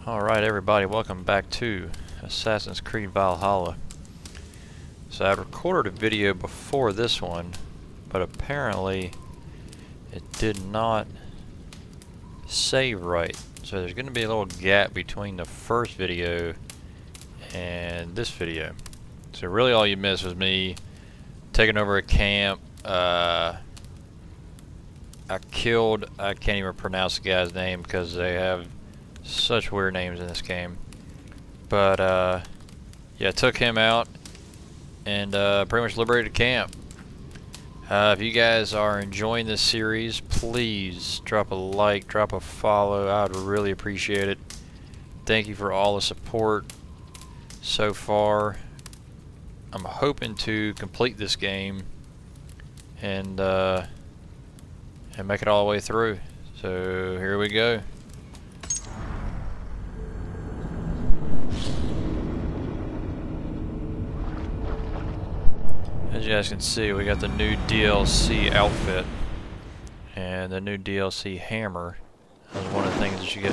Alright everybody, welcome back to Assassin's Creed Valhalla. So I recorded a video before this one, but apparently it did not save right. So there's going to be a little gap between the first video and this video. So really all you missed was me taking over a camp. I can't even pronounce the guy's name because they have such weird names in this game. But yeah, took him out and pretty much liberated camp. If you guys are enjoying this series, please drop a like, drop a follow. I would really appreciate it. Thank you for all the support so far. I'm hoping to complete this game and make it all the way through. So here we go. As you guys can see, we got the new DLC outfit and the new DLC hammer. That was one of the things that you get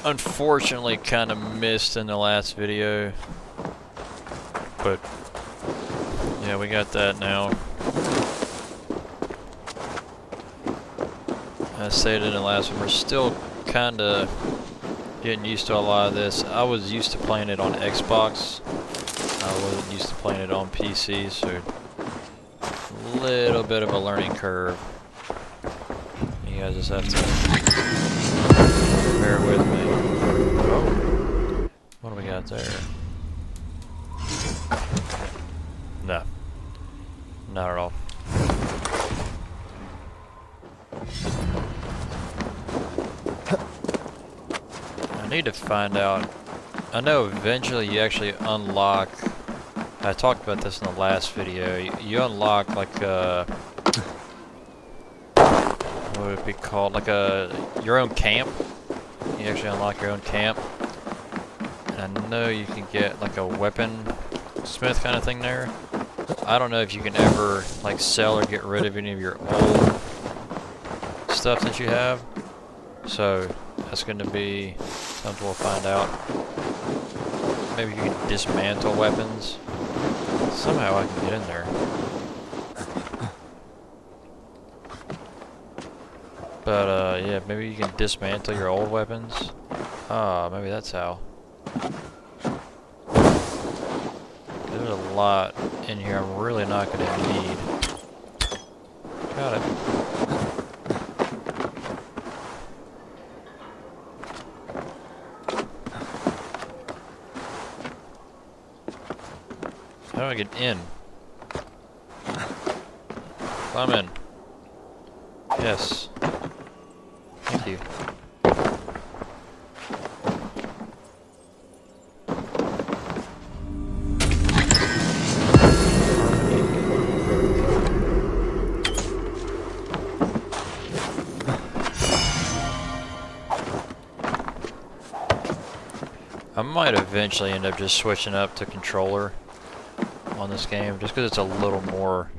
unfortunately kind of missed in the last video, but yeah, we got that now. I stated in the last one, we're still kind of getting used to a lot of this. I was used to playing it on Xbox. I wasn't used to playing it on PC, so a little bit of a learning curve. You guys just have to bear with me. Oh, what do we got there? No, not at all. I need to find out. I know eventually you actually unlock, I talked about this in the last video, you unlock like a, what would it be called, like your own camp. You actually unlock your own camp. And I know you can get like a weapon smith kind of thing there. I don't know if you can ever like sell or get rid of any of your old stuff that you have. So that's going to be something we'll find out. Maybe you can dismantle weapons. Somehow I can get in there. But yeah, maybe you can dismantle your old weapons. Maybe that's how. There's a lot in here I'm really not going to need. Got it. How do I get in? Climb in. Yes. Thank you. I might eventually end up just switching up to controller on this game, just because it's a little more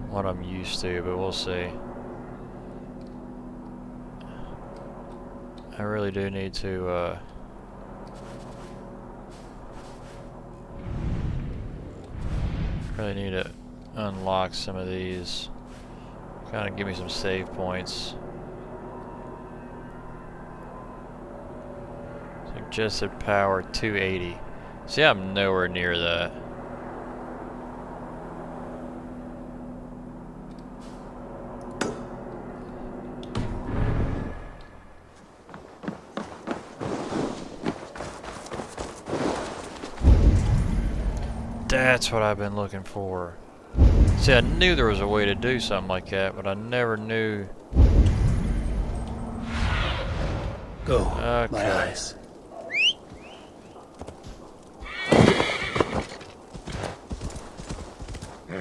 what I'm used to, but we'll see. I really do need to really need to unlock some of these, kind of give me some save points. Suggested power 280. See, I'm nowhere near that. That's what I've been looking for. See, I knew there was a way to do something like that, but I never knew. Go, okay. my eyes. I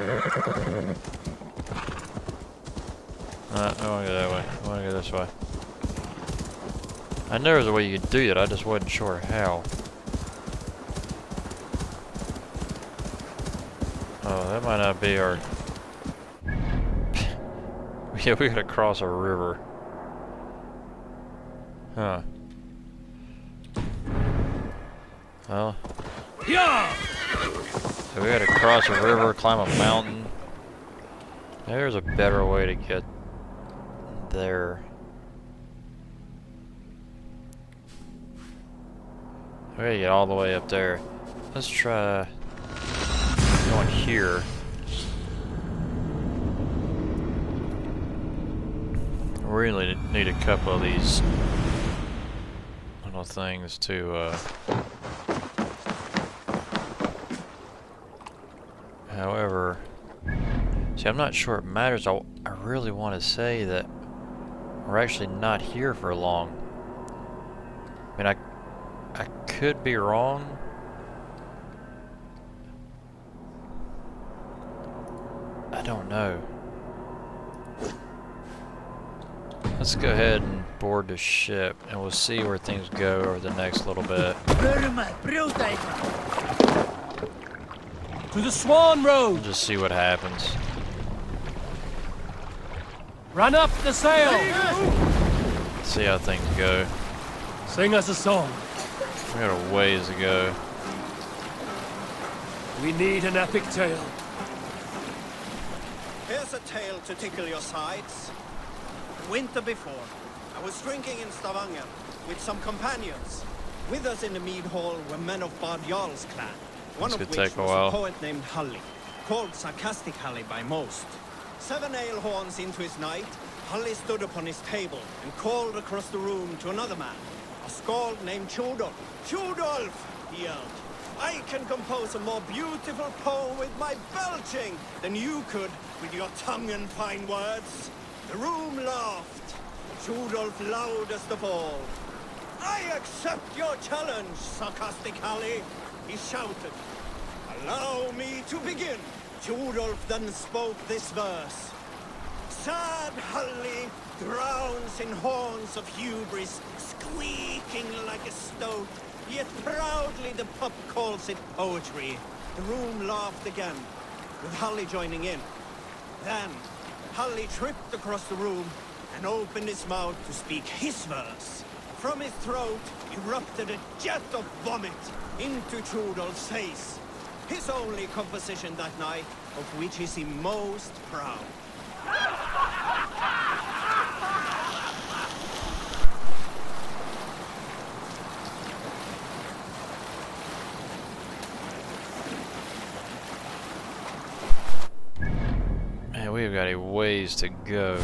don't want to go that way. I want to go this way. I knew there was a way you could do that, I just wasn't sure how. Oh, that might not be our... Yeah, we gotta cross a river. Huh. Well, Yeah. so we had to cross a river, climb a mountain. There's a better way to get there. We gotta get all the way up there. Let's try going here. We really need a couple of these little things to however, see, I'm not sure it matters. I really want to say that we're actually not here for long. I mean, I could be wrong. I don't know. Let's go ahead and board the ship, and we'll see where things go over the next little bit. To the Swan Road. We'll just see what happens. Run up the sail. See how things go. Sing us a song. We got a ways to go. We need an epic tale. Here's a tale to tickle your sides. Winter before, I was drinking in Stavanger with some companions. With us in the mead hall were men of Bard Jarl's clan, one This of could which take a was while. a poet named Halli, called Sarcastic Halli by most. 7 ale horns into his night, Halli stood upon his table and called across the room to another man, a skald named Tjodolf. Tjodolf, he yelled, I can compose a more beautiful poem with my belching than you could with your tongue and fine words. The room laughed. Tjodolf loudest of all. I accept your challenge, Sarcastic Halli, he shouted. Allow me to begin. Tjodolf then spoke this verse. Sad Halli drowns in horns of hubris, squeaking like a stoat, yet proudly the pup calls it poetry. The room laughed again, with Halli joining in. Then, Halli tripped across the room and opened his mouth to speak his verse. From his throat erupted a jet of vomit into Tjodolf's face. His only composition that night, of which is he most proud. Man, we've got a ways to go.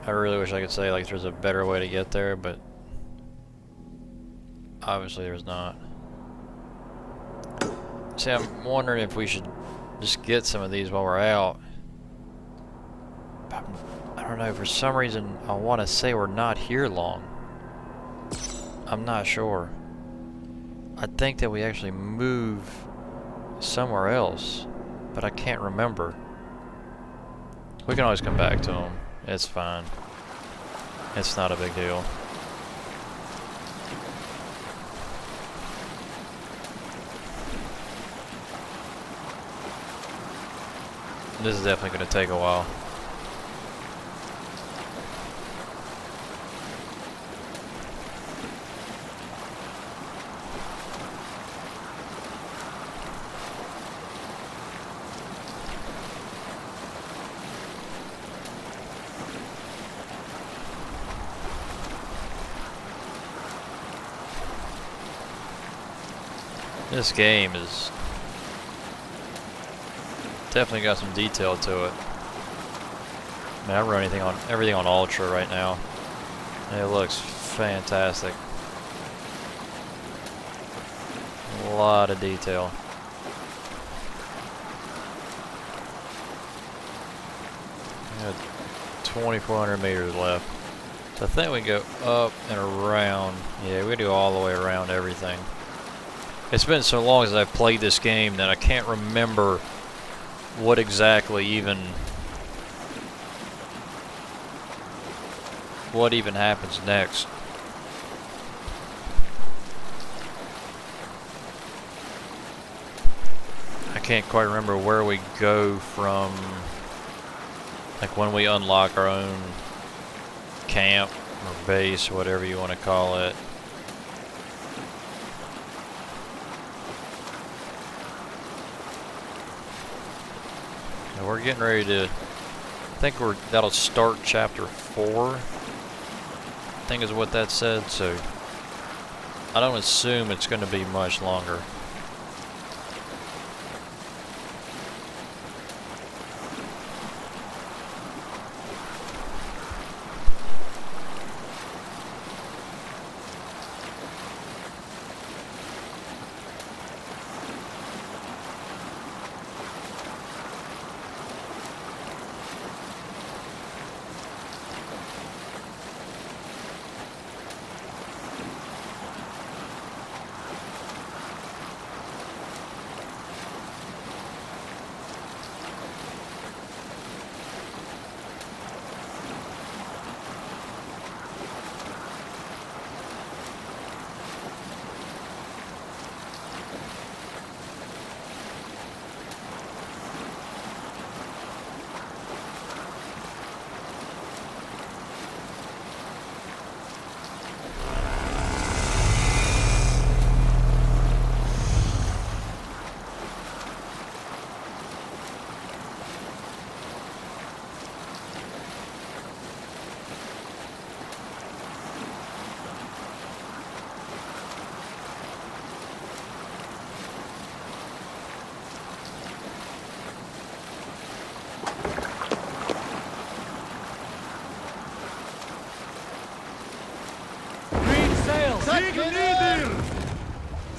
I really wish I could say like there's a better way to get there, but obviously there's not. See, I'm wondering if we should just get some of these while we're out. I don't know, for some reason I want to say we're not here long. I'm not sure. I think that we actually move somewhere else, but I can't remember. We can always come back to them. It's fine. It's not a big deal. This is definitely going to take a while. This game is definitely got some detail to it. Man, I run everything on Ultra right now. And it looks fantastic. A lot of detail. We got 2,400 meters left. So I think we go up and around. Yeah, we do all the way around everything. It's been so long as I've played this game that I can't remember what exactly what even happens next. I can't quite remember where we go from, like when we unlock our own camp or base, whatever you want to call it. And we're getting ready to, I think that'll start chapter 4. I think is what that said, so I don't assume it's going to be much longer.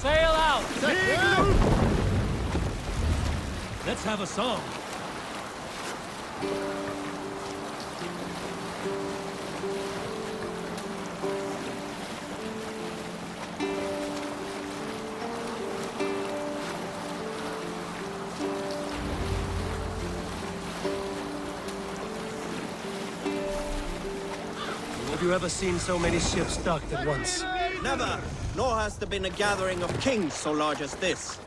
Sail out! Let's have a song. Have you ever seen so many ships docked at once? Never, nor has there been a gathering of kings so large as this.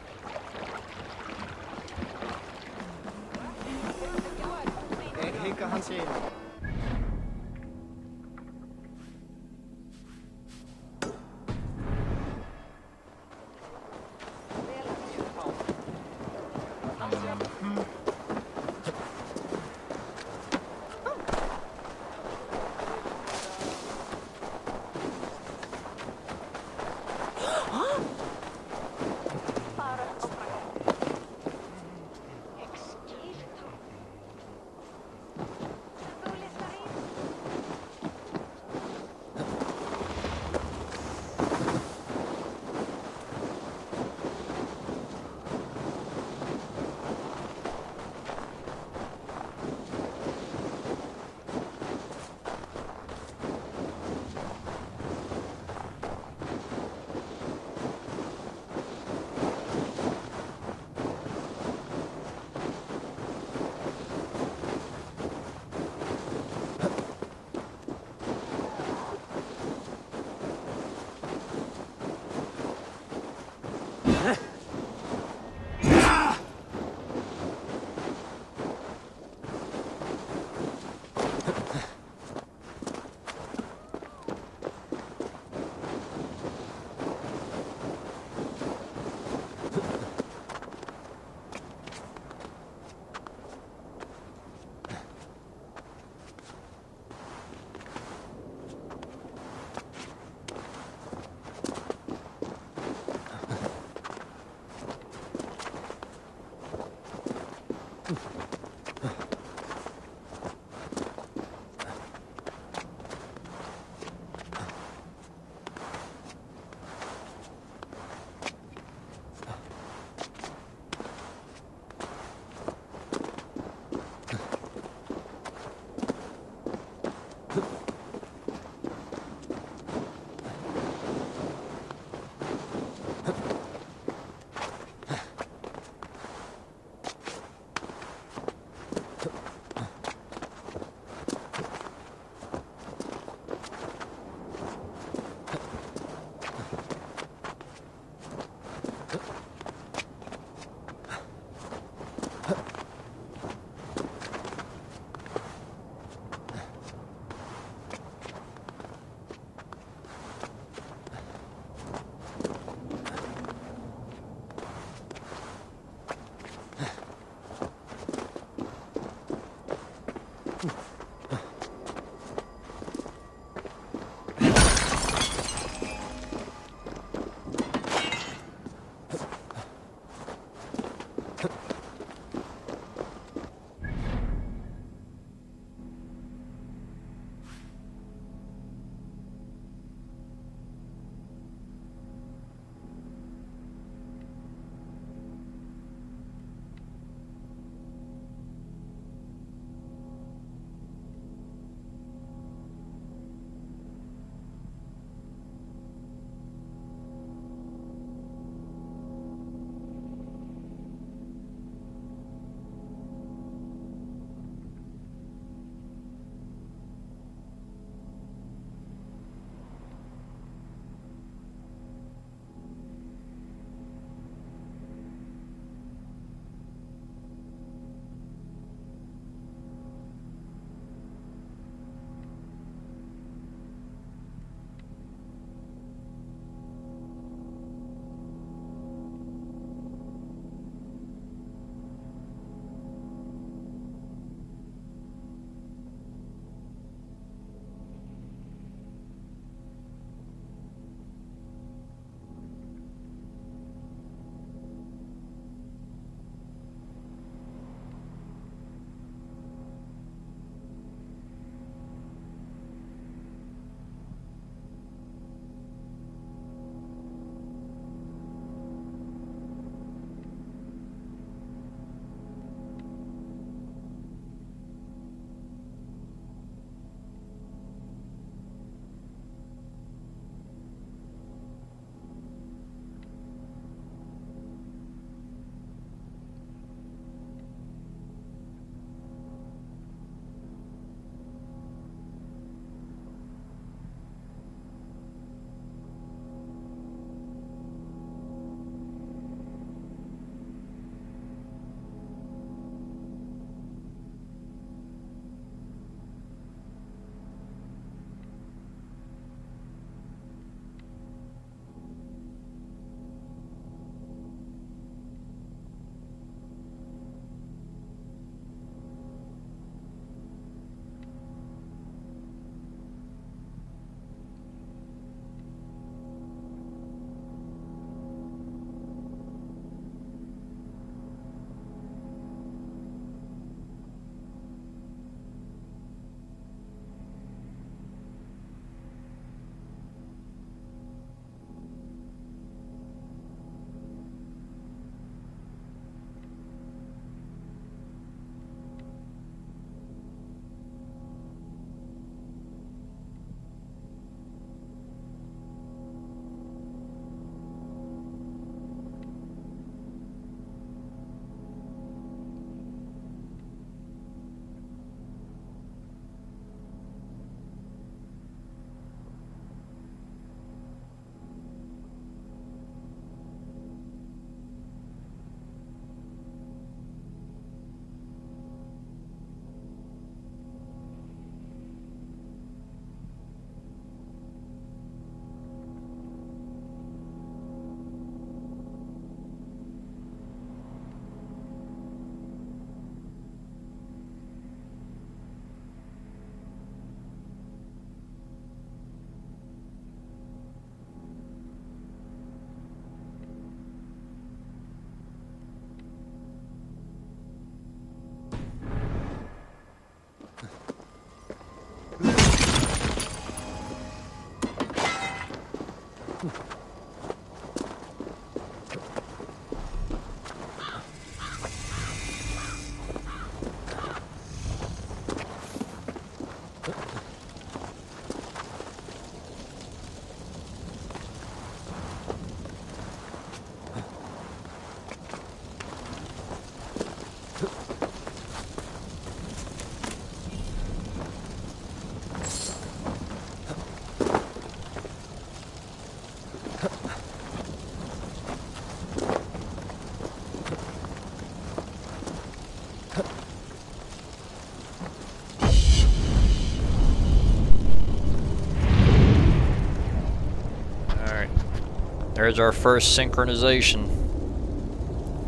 There's our first synchronization.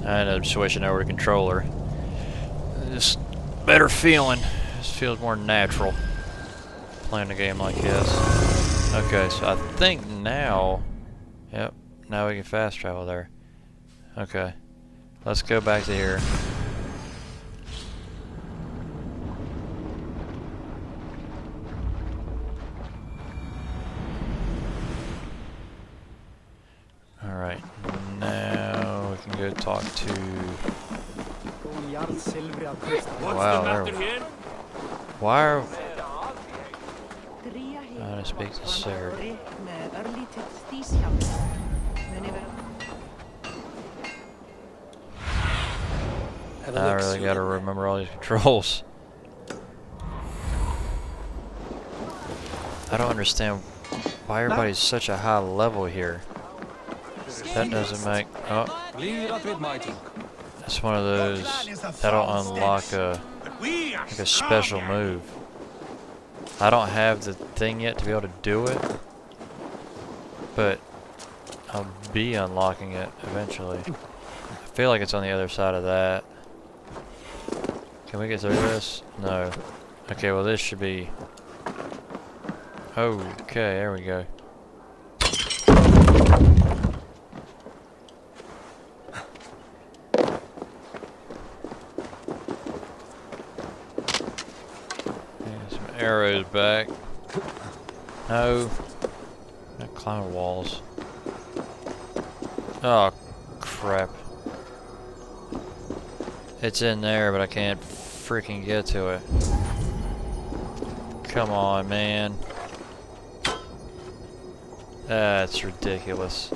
I ended up switching over to controller. Just better feeling. This feels more natural playing a game like this. Okay, so I think now, yep, now we can fast travel there. Okay, Let's go back to here. Alright, now we can go talk to... Wow, there... Why are... I want to speak to Sarah. I really gotta remember all these controls. I don't understand why everybody's such a high level here. That doesn't make... Oh. It's one of those that'll unlock like a special move. I don't have the thing yet to be able to do it, but I'll be unlocking it eventually. I feel like it's on the other side of that. Can we get through this? No. Okay, well this should be... Okay, there we go. Arrows back. No. Not climbing walls. Oh, crap. It's in there, but I can't freaking get to it. Come on, man. That's ridiculous.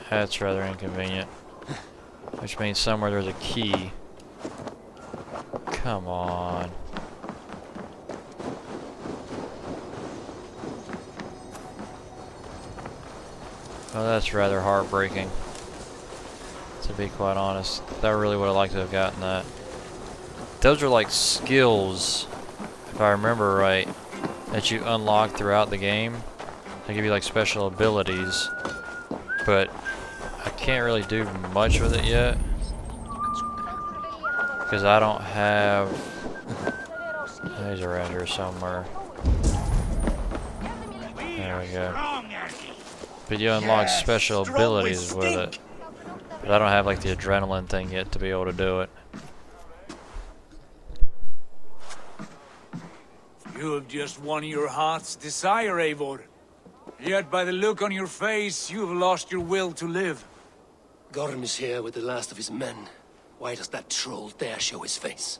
That's rather inconvenient. Which means somewhere there's a key. Come on. Well, that's rather heartbreaking, to be quite honest. I really would have liked to have gotten that. Those are like skills, if I remember right, that you unlock throughout the game. They give you like special abilities, but I can't really do much with it yet because I don't have... He's around here somewhere. There we go. But you unlock special abilities with it. But I don't have like the adrenaline thing yet to be able to do it. You have just won your heart's desire, Eivor. Yet by the look on your face, you have lost your will to live. Gorm is here with the last of his men. Why does that troll dare show his face?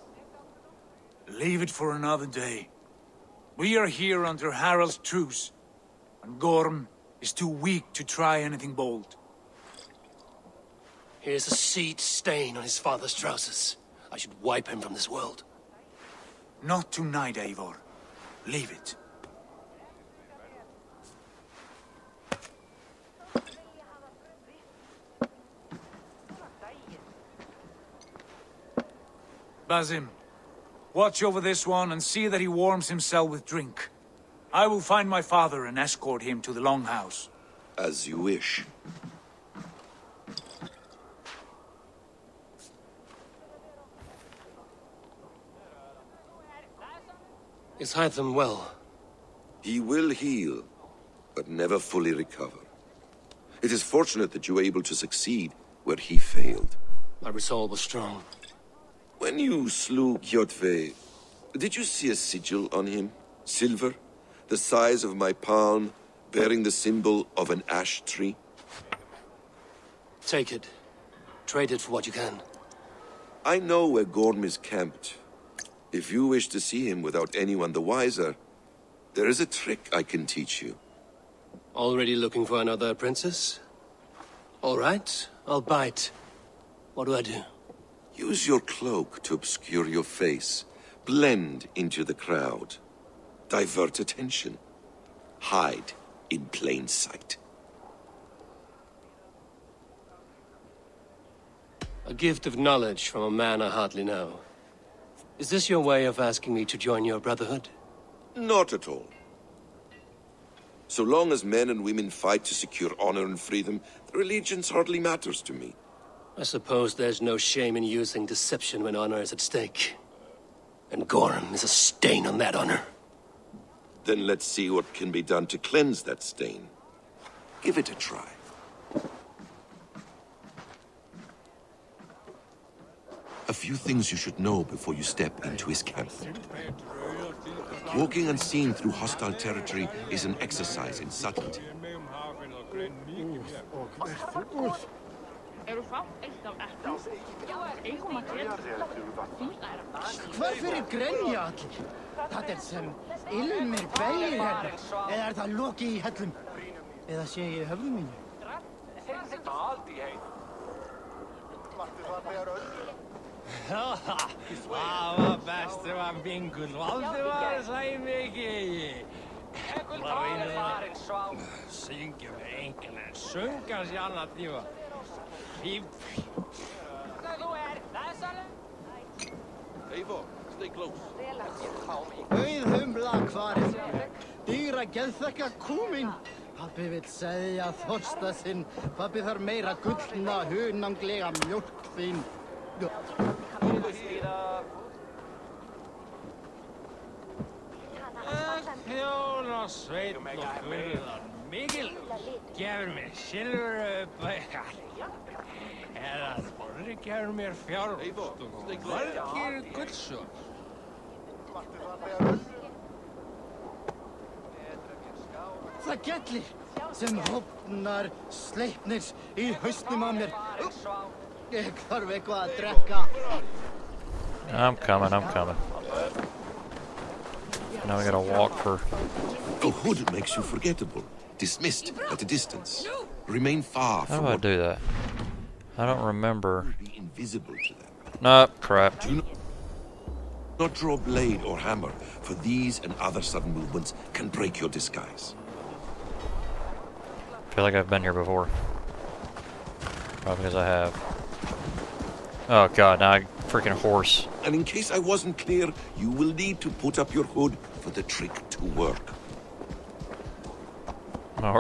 Leave it for another day. We are here under Harald's truce, and Gorm is too weak to try anything bold. Here's a seed stain on his father's trousers. I should wipe him from this world. Not tonight, Eivor. Leave it. Basim, watch over this one and see that he warms himself with drink. I will find my father and escort him to the Longhouse. As you wish. Is Hytham well? He will heal, but never fully recover. It is fortunate that you were able to succeed where he failed. My resolve was strong. When you slew Kjotve, did you see a sigil on him? Silver? The size of my palm, bearing the symbol of an ash tree? Take it. Trade it for what you can. I know where Gorm is camped. If you wish to see him without anyone the wiser, there is a trick I can teach you. Already looking for another princess? All right, I'll bite. What do I do? Use your cloak to obscure your face. Blend into the crowd. Divert attention. Hide in plain sight. A gift of knowledge from a man I hardly know. Is this your way of asking me to join your brotherhood? Not at all. So long as men and women fight to secure honor and freedom, their allegiance hardly matters to me. I suppose there's no shame in using deception when honor is at stake. And Gorm is a stain on that honor. Then let's see what can be done to cleanse that stain. Give it a try. A few things you should know before you step into his camp. Walking unseen through hostile territory is an exercise in subtlety. Hvað fyrir grenja allir? Það sem ilmir beljir hérna. Eða það loki í hellum? Eða sé ég höfðu mínu? Það var best var Bingull Valdimar, sagði mikið. Það reynir að syngja með enginn en sunga sér annað tíma. Eivor, stay close. Auðhumla hvarið. Dýra geðþekka kúminn. Pabbi vill segja þorsta sinn. Pabbi þarf meira gullna, hunanglega mjólk þín. Þjóna sveit og guðan mikil gefur mér silfurbaukar. Eða Þorri gefur mér fjárhúst og margir gullsög. Það gellir sem hofnar sleipnir í hausnum á mér. Ég þarf eitthvað að drekka. I'm coming. Now we gotta walk for... A hood makes you forgettable, dismissed at a distance. Remain far How from do I what do that? I don't remember. will be invisible to them. Nope, crap. Do not draw blade or hammer, for these and other sudden movements can break your disguise. I feel like I've been here before. Probably because I have. Oh god, now I freaking horse. And in case I wasn't clear, you will need to put up your hood for the trick to work. My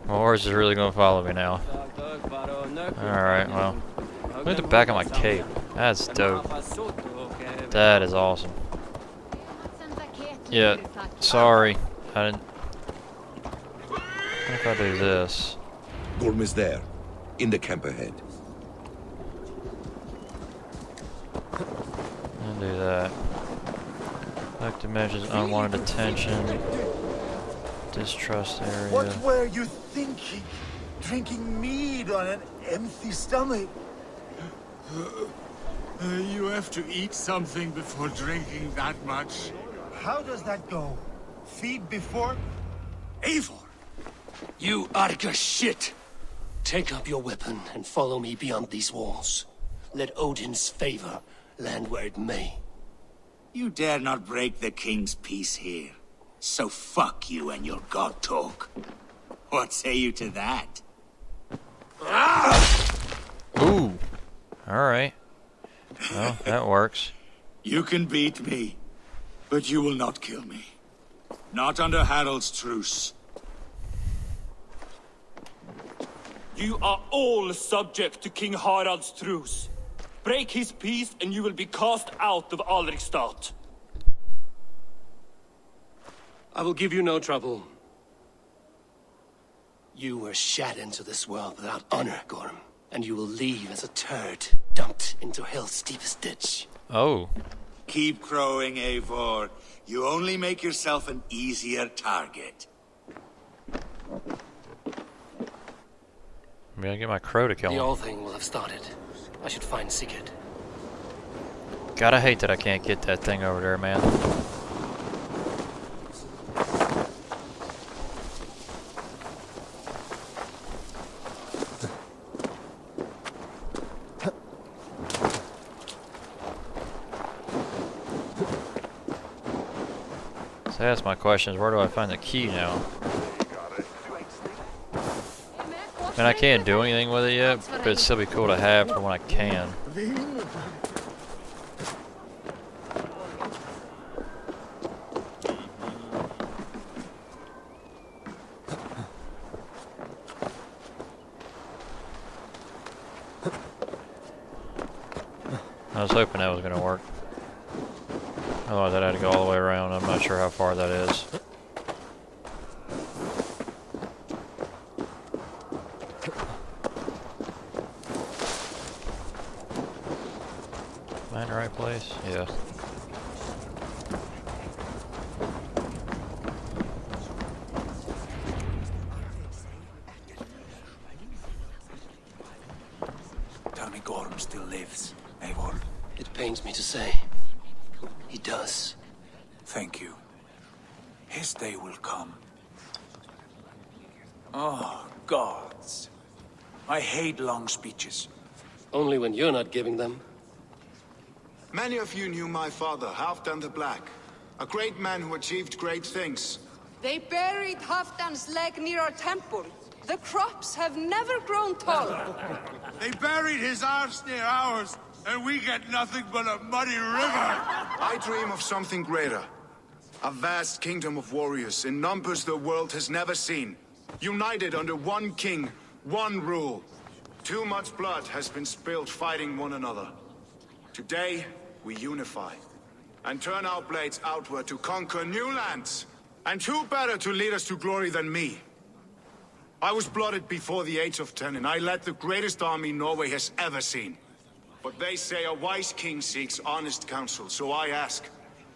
horse is really gonna follow me now. Alright, well. Look at the back of my cape. That's dope. That is awesome. Yeah, sorry. I didn't... What if I do this? Gorm is there, in the camp ahead. I'll do that. Like diminishes unwanted attention. Distrust area. What were you thinking? Drinking mead on an empty stomach? You have to eat something before drinking that much. How does that go? Feed before? Eivor! You Arga shit! Take up your weapon and follow me beyond these walls. Let Odin's favor land where it may. You dare not break the king's peace here. So fuck you and your god talk. What say you to that? Ooh. Alright. Well, that works. You can beat me, but you will not kill me. Not under Harald's truce. You are all subject to King Harald's truce. Break his peace and you will be cast out of Alrikstad. I will give you no trouble. You were shat into this world without honor, Gorm, and you will leave as a turd dumped into hell's deepest ditch. Oh. Keep crowing, Eivor. You only make yourself an easier target. I'm gonna get my crow to kill The him. all thing will have started. I should find Sigurd. God, I hate that I can't get that thing over there, man. So that's my question, is where do I find the key now? And I can't do anything with it yet, but it'd still be cool to have for when I can. I was hoping that was going to work. Otherwise I'd have to go all the way around. I'm not sure how far that is. Am I in the right place? Yeah. Tell me Gorm still lives, Eivor. It pains me to say. He does. Thank you. His day will come. Oh, gods. I hate long speeches. Only when you're not giving them. Many of you knew my father, Halfdan the Black. A great man who achieved great things. They buried Halfdan's leg near our temple. The crops have never grown tall. They buried his arse near ours, and we get nothing but a muddy river. I dream of something greater. A vast kingdom of warriors in numbers the world has never seen. United under one king, one rule. Too much blood has been spilled fighting one another. Today, we unify. And turn our blades outward to conquer new lands. And who better to lead us to glory than me? I was blooded before the age of 10, and I led the greatest army Norway has ever seen. But they say a wise king seeks honest counsel, so I ask,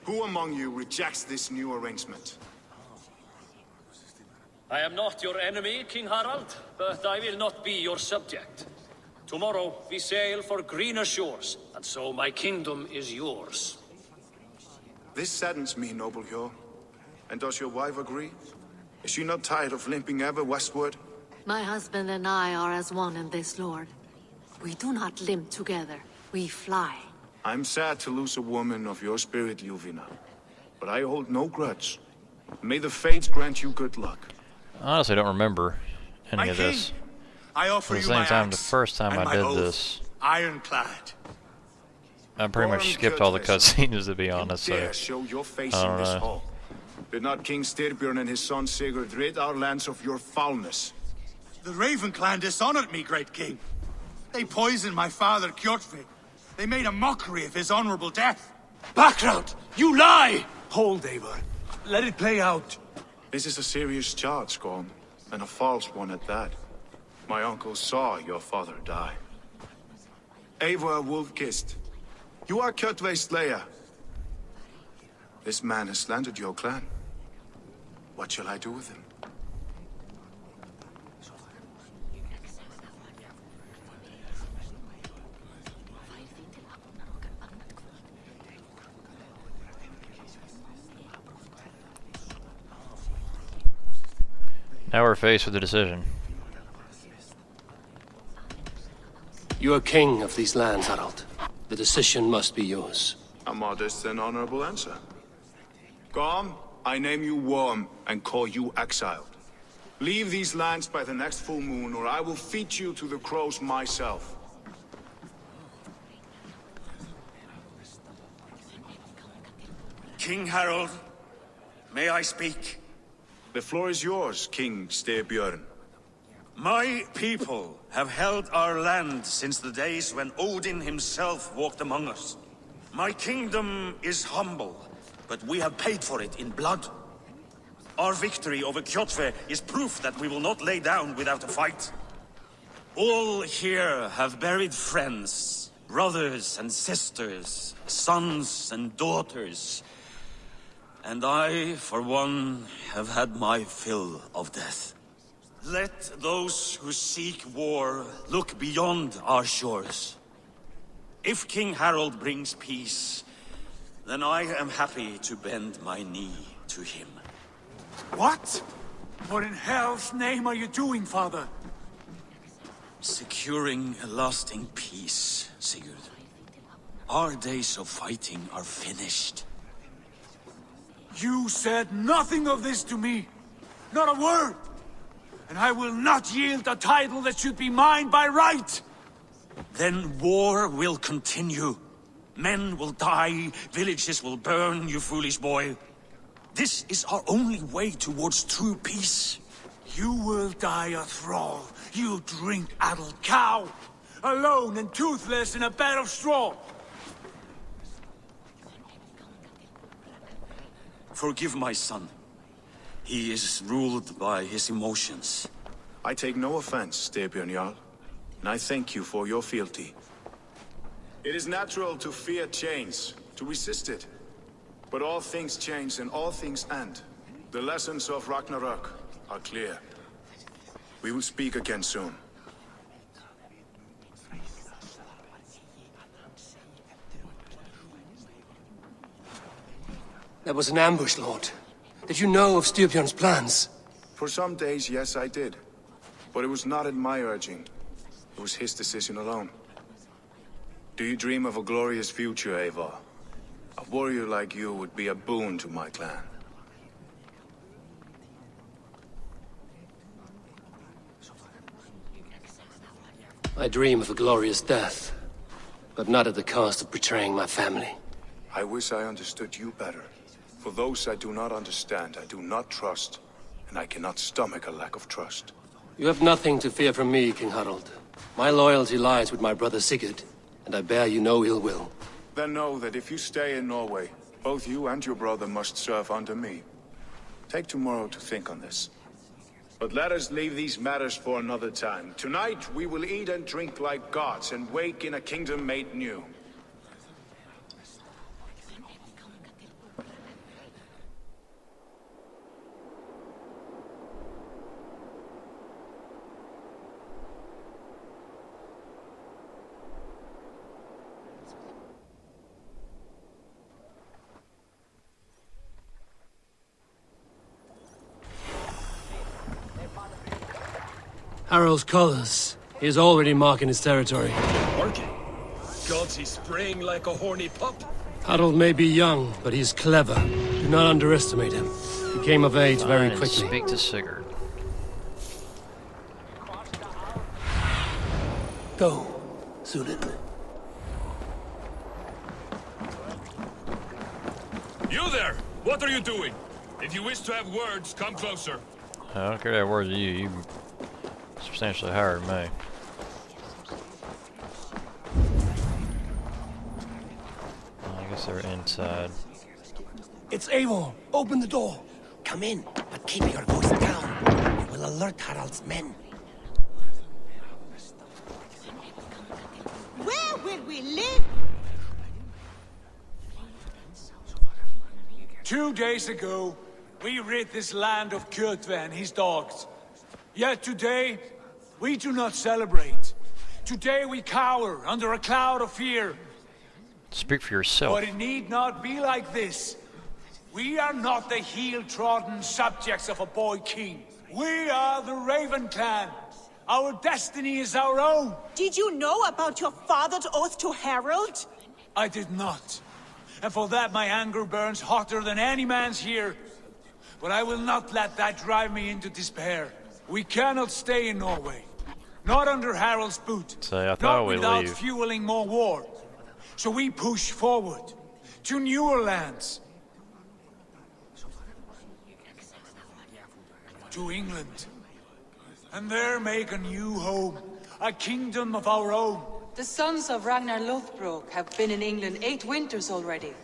who among you rejects this new arrangement? I am not your enemy, King Harald, but I will not be your subject. Tomorrow we sail for greener shores, and so my kingdom is yours. This saddens me, noble Hjor. And does your wife agree? Is she not tired of limping ever westward? My husband and I are as one in this, Lord. We do not limp together. We fly. I'm sad to lose a woman of your spirit, Ljuvina. But I hold no grudge. May the fates grant you good luck. I honestly don't remember any of this. I offer At the you my same time, the axe first time and I my did oath, this, ironclad. I pretty much skipped all the cutscenes, to be honest. So Dare show your face I in don't this know. hall. Did not King Styrbjörn and his son Sigurd rid our lands of your foulness? The Raven clan dishonored me, great king. They poisoned my father, Kjotve. They made a mockery of his honorable death. Background! You lie! Hold, Eivor. Let it play out. This is a serious charge, Gorm, and a false one at that. My uncle saw your father die. Eivor Wolf-Kissed, you are Kjotve's slayer. This man has slandered your clan. What shall I do with him? now we're faced with a decision. You are king of these lands, Harald. The decision must be yours. A modest and honorable answer. Gorm, I name you Worm and call you exiled. Leave these lands by the next full moon, or I will feed you to the crows myself. King Harold, may I speak? The floor is yours, King Styrbjörn. My people have held our land since the days when Odin himself walked among us. My kingdom is humble, but we have paid for it in blood. Our victory over Kjotve is proof that we will not lay down without a fight. All here have buried friends, brothers and sisters, sons and daughters. And I, for one, have had my fill of death. Let those who seek war look beyond our shores. If King Harold brings peace, then I am happy to bend my knee to him. What? What in hell's name are you doing, father? Securing a lasting peace, Sigurd. Our days of fighting are finished. You said nothing of this to me. Not a word. And I will not yield a title that should be mine by right. Then war will continue. Men will die, villages will burn, you foolish boy. This is our only way towards true peace. You will die a thrall. You drink-addled cow. Alone and toothless in a bed of straw. Forgive my son. He is ruled by his emotions. I take no offense, Styrbjörn Jarl, and I thank you for your fealty. It is natural to fear change, to resist it. But all things change and all things end. The lessons of Ragnarok are clear. We will speak again soon. That was an ambush, Lord. Did you know of Styrbjörn's plans? For some days, yes, I did. But it was not at my urging. It was his decision alone. Do you dream of a glorious future, Eivor? A warrior like you would be a boon to my clan. I dream of a glorious death, but not at the cost of betraying my family. I wish I understood you better. For those I do not understand, I do not trust, and I cannot stomach a lack of trust. You have nothing to fear from me, King Harald. My loyalty lies with my brother Sigurd, and I bear you no ill will. Then know that if you stay in Norway, both you and your brother must serve under me. Take tomorrow to think on this. But let us leave these matters for another time. Tonight we will eat and drink like gods and wake in a kingdom made new. Harald's colors. He is already marking his territory. Marking? Gods, he's spraying like a horny pup. Harald may be young, but he's clever. Do not underestimate him. He came of age very quickly. Speak to Sigurd. Go, Sulin. You there! What are you doing? If you wish to have words, come closer. I don't care to have words with you. You substantially higher than me. I guess they're inside. It's Eivor. Open the door. Come in, but keep your voice down. It will alert Harald's men. Where will we live? 2 days ago, we rid this land of Kjotve and his dogs. Yet today, we do not celebrate. Today we cower under a cloud of fear. Speak for yourself. But it need not be like this. We are not the heel-trodden subjects of a boy king. We are the Raven clan. Our destiny is our own. Did you know about your father's oath to Harald? I did not. And for that my anger burns hotter than any man's here. But I will not let that drive me into despair. We cannot stay in Norway. Not under Harald's boot. I thought not we'd without leave. fueling more war. So we push forward. To newer lands. To England. And there make a new home. A kingdom of our own. The sons of Ragnar Lothbrok have been in England 8 winters already.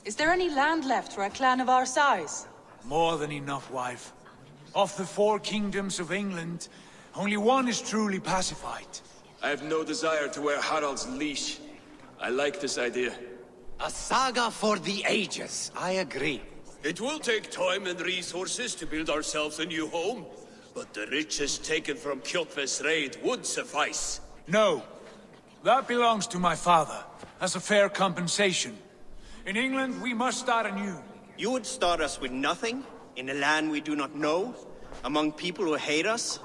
Is there any land left for a clan of our size? More than enough, wife. Of the 4 kingdoms of England, only one is truly pacified. I have no desire to wear Harald's leash. I like this idea. A saga for the ages, I agree. It will take time and resources to build ourselves a new home, but the riches taken from Kjotve's raid would suffice. No. That belongs to my father, as a fair compensation. In England, we must start anew. You would start us with nothing? In a land we do not know? Among people who hate us?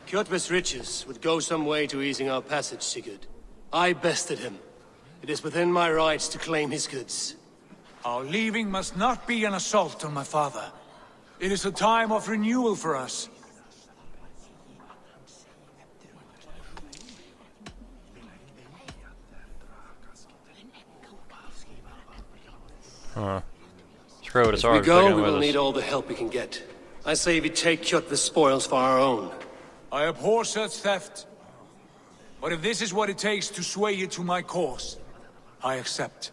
Kjotve's riches would go some way to easing our passage, Sigurd. I bested him. It is within my rights to claim his goods. Our leaving must not be an assault on my father. It is a time of renewal for us. Huh. Screw it, it's If we ours. go, Taking it we with will us. need all the help we can get. I say we take Kjotve's spoils for our own. I abhor such theft. But if this is what it takes to sway you to my cause, I accept.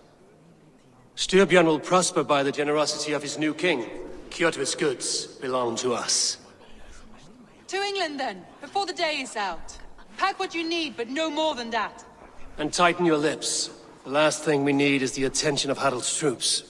Styrbjörn will prosper by the generosity of his new king. Kjotve's goods belong to us. To England then, before the day is out. Pack what you need, but no more than that. And tighten your lips. The last thing we need is the attention of Harald's troops.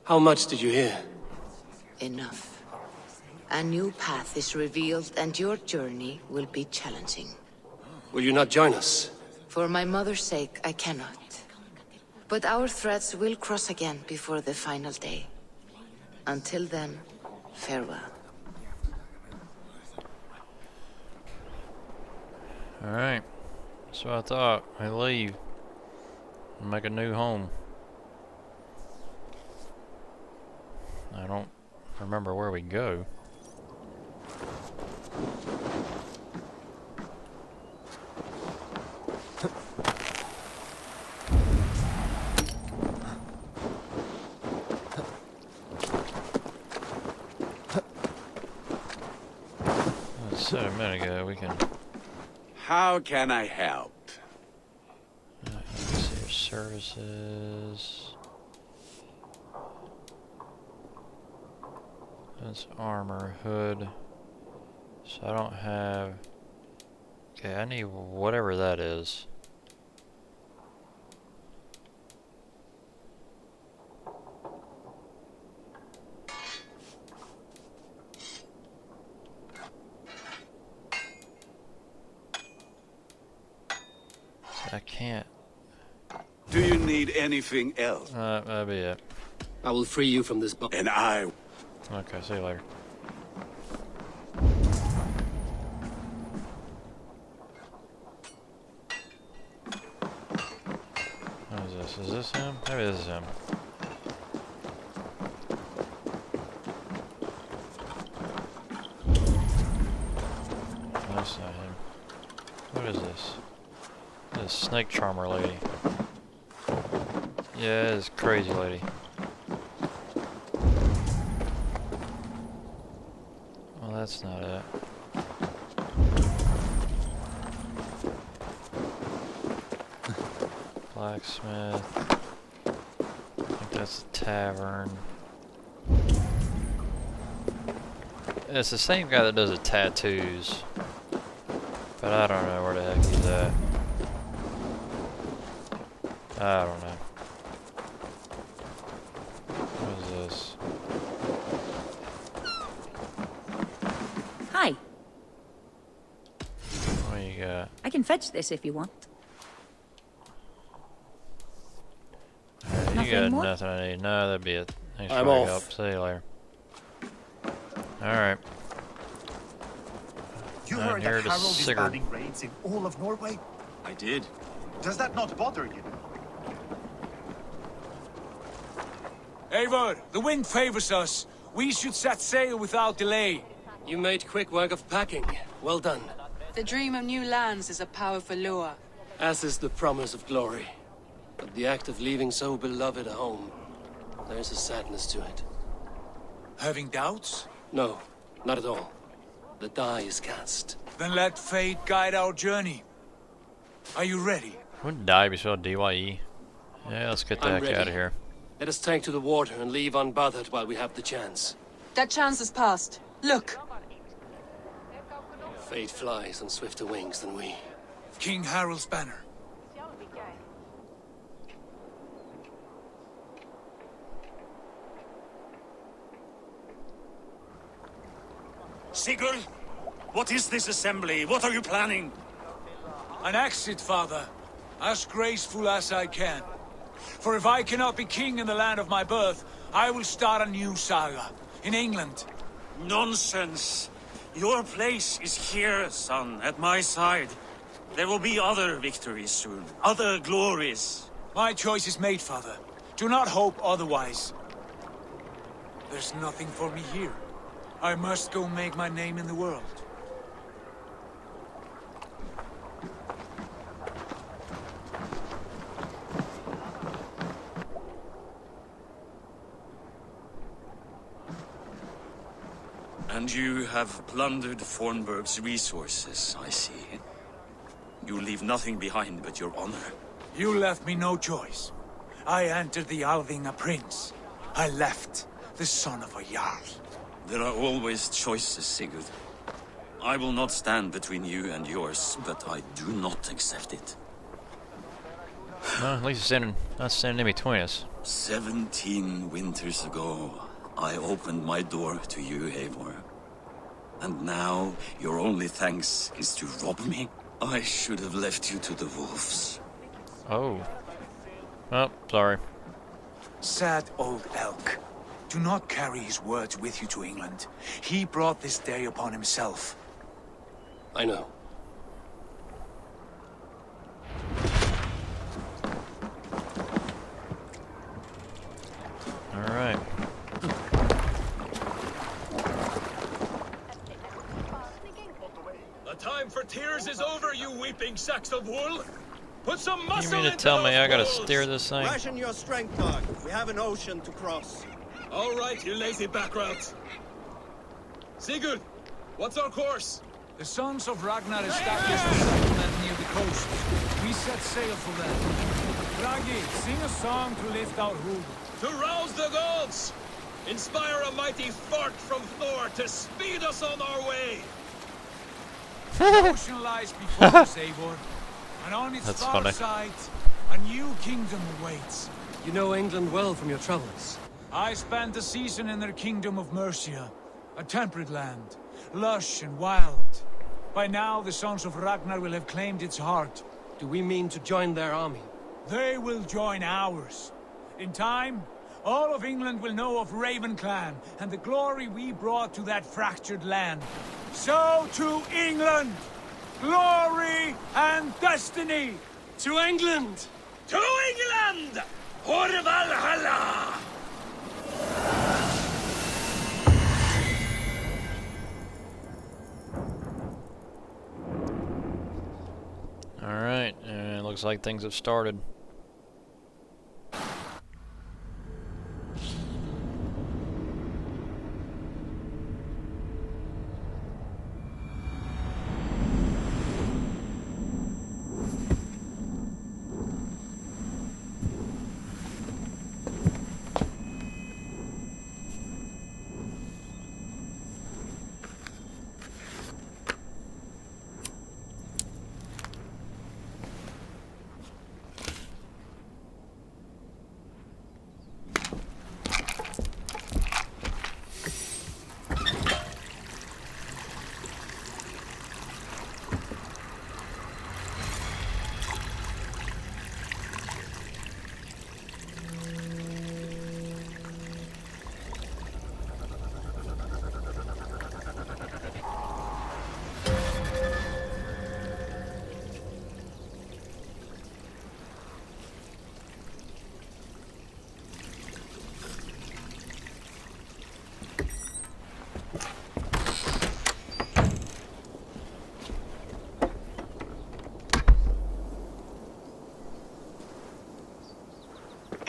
How much did you hear? Enough. A new path is revealed and your journey will be challenging. Will you not join us? For my mother's sake, I cannot. But our threads will cross again before the final day. Until then, farewell. Alright. So I thought we leave and make a new home. I don't remember where we go. I said a minute ago we can. How can I help? Let's see, services. That's armor, hood. So I don't have. Okay, I need whatever that is. I can't. Do you need anything else? That'll be it. I will free you from this boat. And I... Okay, see you later. What is this? Is this him? Maybe this is him. No, that's not him. What is this? This snake charmer lady. Yeah, this crazy lady. Well, that's not it. Blacksmith. I think that's a tavern. It's the same guy that does the tattoos. But I don't know where the heck he's at. I don't know. What is this? Hi. What do you got? I can fetch this if you want. You got nothing I need. No, that'd be it. Thanks I'm for your off. help. See you later. Alright. You I'm heard here that to Harold is Sigurd. banning raids in all of Norway? I did. Does that not bother you? Eivor, the wind favors us. We should set sail without delay. You made quick work of packing. Well done. The dream of new lands is a powerful lure. As is the promise of glory. But the act of leaving so beloved a home, there's a sadness to it. Having doubts? No, not at all. The die is cast. Then let fate guide our journey. Are you ready? Wouldn't die be spelled D-Y-E? Yeah, let's get the I'm heck ready. out of here. Let us take to the water and leave unbothered while we have the chance. That chance is past. Look! Fate flies on swifter wings than we. King Harald's banner. Sigurd, what is this assembly? What are you planning? An exit, father. As graceful as I can. For if I cannot be king in the land of my birth, I will start a new saga. In England. Nonsense. Your place is here, son, at my side. There will be other victories soon. Other glories. My choice is made, father. Do not hope otherwise. There's nothing for me here. I must go make my name in the world. And you have plundered Fornburg's resources, I see. You leave nothing behind but your honor. You left me no choice. I entered the Alving a prince. I left the son of a Jarl. There are always choices, Sigurd. I will not stand between you and yours, but I do not accept it. Well, at least it's not standing in between us. 17 winters ago, I opened my door to you, Eivor. And now, your only thanks is to rob me? I should have left you to the wolves. Oh. Oh, sorry. Sad old elk. Do not carry his words with you to England. He brought this day upon himself. I know. All right. The time for tears is over, you weeping sacks of wool. Put some You muscle mean to into tell me those I gotta bulls. steer this thing? Ration your strength, dog. We have an ocean to cross. All right, you lazy backroutes. Sigurd, what's our course? The sons of Ragnar established a settlement near the coast. We set sail for them. Ragi, sing a song to lift our hood. To rouse the gods! Inspire a mighty fart from Thor to speed us on our way! The ocean lies before us, Eivor. And on its That's far funny. side, a new kingdom awaits. You know England well from your travels. I spent a season in their kingdom of Mercia, a temperate land, lush and wild. By now, the sons of Ragnar will have claimed its heart. Do we mean to join their army? They will join ours. In time, all of England will know of Raven Clan and the glory we brought to that fractured land. So to England! Glory and destiny! To England! To England! For Valhalla! Alright, and it looks like things have started.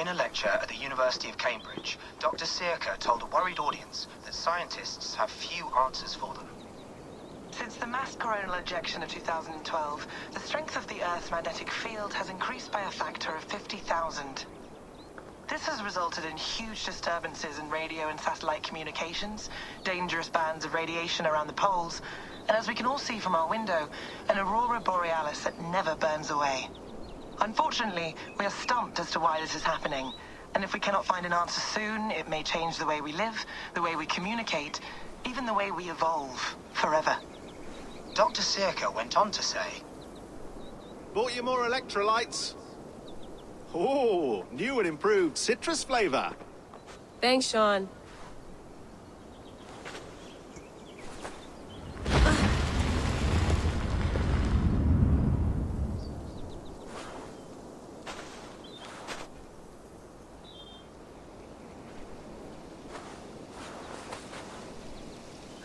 In a lecture at the University of Cambridge, Dr. Searca told a worried audience that scientists have few answers for them. Since the mass coronal ejection of 2012, the strength of the Earth's magnetic field has increased by a factor of 50,000. This has resulted in huge disturbances in radio and satellite communications, dangerous bands of radiation around the poles, and as we can all see from our window, an aurora borealis that never burns away. Unfortunately, we are stumped as to why this is happening, and if we cannot find an answer soon, it may change the way we live, the way we communicate, even the way we evolve, forever. Dr. Searca went on to say, Bought you more electrolytes? Oh, new and improved citrus flavor. Thanks, Sean.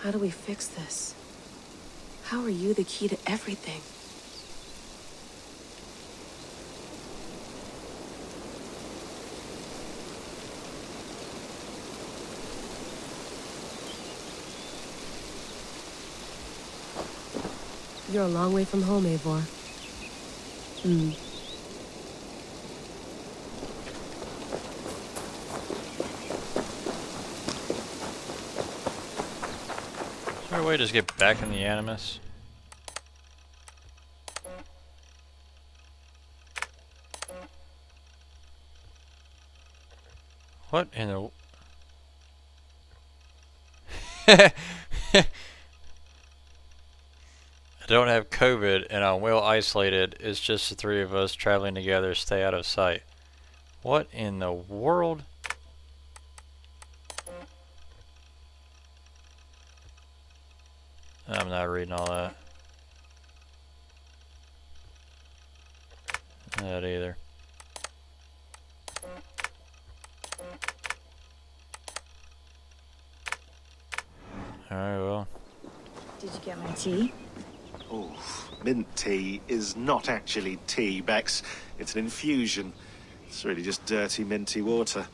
How do we fix this? How are you the key to everything? You're a long way from home, Eivor. a way to just get back in the Animus? What in the... I don't have COVID and I'm well isolated. It's just the three of us traveling together. Stay out of sight. What in the world? I'm not reading all that. That either. Alright, well. Did you get my tea? Oh, mint tea is not actually tea, Bex. It's an infusion. It's really just dirty, minty water.